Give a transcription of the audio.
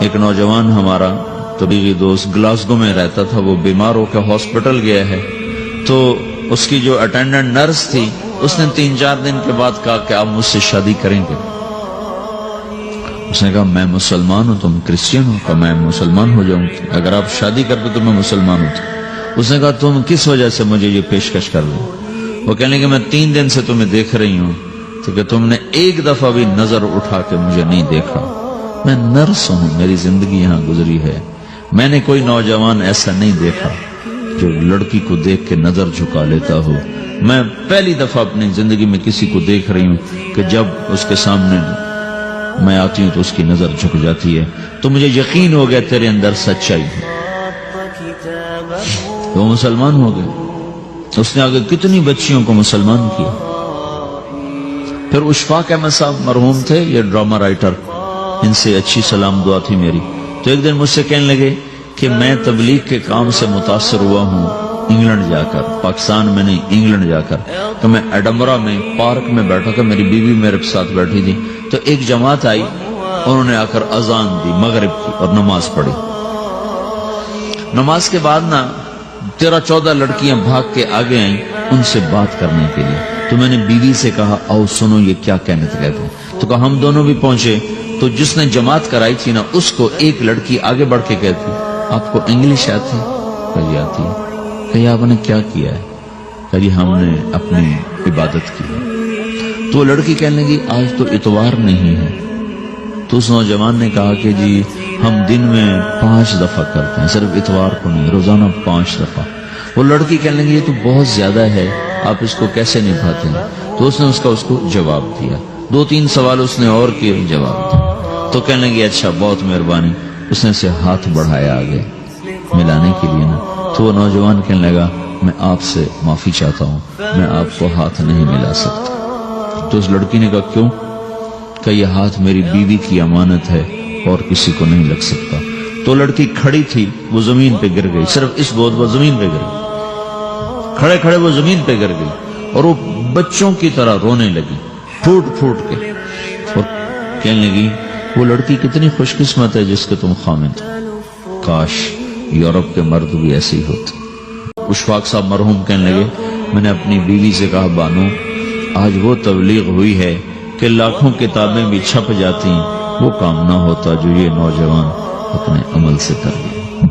ایک نوجوان ہمارا طبیعی دوست گلاسگو میں رہتا تھا، وہ بیمار ہو کے ہاسپٹل گیا ہے، تو اس کی جو اٹینڈنٹ نرس تھی اس نے 3-4 دن کے بعد کہا کہ آپ مجھ سے شادی کریں گے؟ اس نے کہا میں مسلمان ہوں، تم کرسچن ہو؟ کہا میں مسلمان ہو جاؤں، اگر آپ شادی کرتے تو میں مسلمان ہوں۔ اس نے کہا تم کس وجہ سے مجھے یہ پیشکش کر دیں؟ وہ کہنے کہ میں 3 دن سے تمہیں دیکھ رہی ہوں تو کہ تم نے ایک دفعہ بھی نظر اٹھا کے مجھے نہیں دیکھا، میں نرس ہوں، میری زندگی یہاں گزری ہے، میں نے کوئی نوجوان ایسا نہیں دیکھا جو لڑکی کو دیکھ کے نظر جھکا لیتا ہو، میں پہلی دفعہ اپنی زندگی میں کسی کو دیکھ رہی ہوں کہ جب اس کے سامنے میں آتی ہوں تو اس کی نظر جھک جاتی ہے، تو مجھے یقین ہو گیا تیرے اندر سچائی ہے۔ تو وہ مسلمان ہو گئے، اس نے آگے کتنی بچیوں کو مسلمان کیا۔ پھر اشفاق احمد صاحب مرحوم تھے، یہ ڈرامہ رائٹر، ان سے اچھی سلام دعا تھی میری، تو ایک دن مجھ سے کہنے لگے کہ میں تبلیغ کے کام سے متاثر ہوا ہوں انگلینڈ جا کر، پاکستان میں نہیں انگلینڈ جا کر، تو میں ایڈنبرا میں پارک میں بیٹھا تھا، میری بیوی میرے ساتھ بیٹھی تھی، تو ایک جماعت آئی، انہوں نے آ کر اذان دی مغرب کی اور نماز پڑھی۔ نماز کے بعد 13-14 لڑکیاں بھاگ کے آگے آئیں ان سے بات کرنے کے لیے، تو میں نے بیوی سے کہا آؤ سنو یہ کیا کہنے کہتے ہیں، تو کہا ہم دونوں بھی پہنچے، تو جس نے جماعت کرائی تھی نا اس کو ایک لڑکی آگے بڑھ کے کہتی آپ کو انگلش آتی؟ کہی آتی ہے۔ کہی آپ نے کیا کیا ہے؟ کہی ہم نے اپنی عبادت کی۔ تو لڑکی کہنے لگی آج تو اتوار نہیں ہے، تو اس نوجوان نے کہا کہ جی ہم دن میں 5 دفعہ کرتے ہیں، صرف اتوار کو نہیں، روزانہ 5 دفعہ۔ وہ لڑکی کہنے لگی یہ تو بہت زیادہ ہے، آپ اس کو کیسے نبھاتے ہیں؟ تو اس نے اس کو جواب دیا، 2-3 سوال اس نے اور کیے، جواب دیا، تو کہنے لگی اچھا بہت مہربانی، اس نے اسے ہاتھ بڑھایا آگے ملانے کے لیے نا، تو وہ نوجوان کہنے لگا میں آپ سے معافی چاہتا ہوں، میں آپ کو ہاتھ نہیں ملا سکتا۔ تو اس لڑکی نے کہا کیوں؟ کہ یہ ہاتھ میری بیوی کی امانت ہے اور کسی کو نہیں لگ سکتا۔ تو لڑکی کھڑی تھی، وہ زمین پہ گر گئی، صرف اس بہت وہ زمین پہ گر گئی، کھڑے کھڑے وہ زمین پہ گر گئی، اور وہ بچوں کی طرح رونے لگی پھوٹ پھوٹ کے، اور کہنے لگی وہ لڑکی کتنی خوش قسمت ہے جس کے تم خامد، کاش یورپ کے مرد بھی ایسے ہی ہوتے۔ اشفاق صاحب مرحوم کہنے لگے میں نے اپنی بیوی سے کہا بانو آج وہ تبلیغ ہوئی ہے کہ لاکھوں کتابیں بھی چھپ جاتی، وہ کام نہ ہوتا جو یہ نوجوان اپنے عمل سے کر لیا۔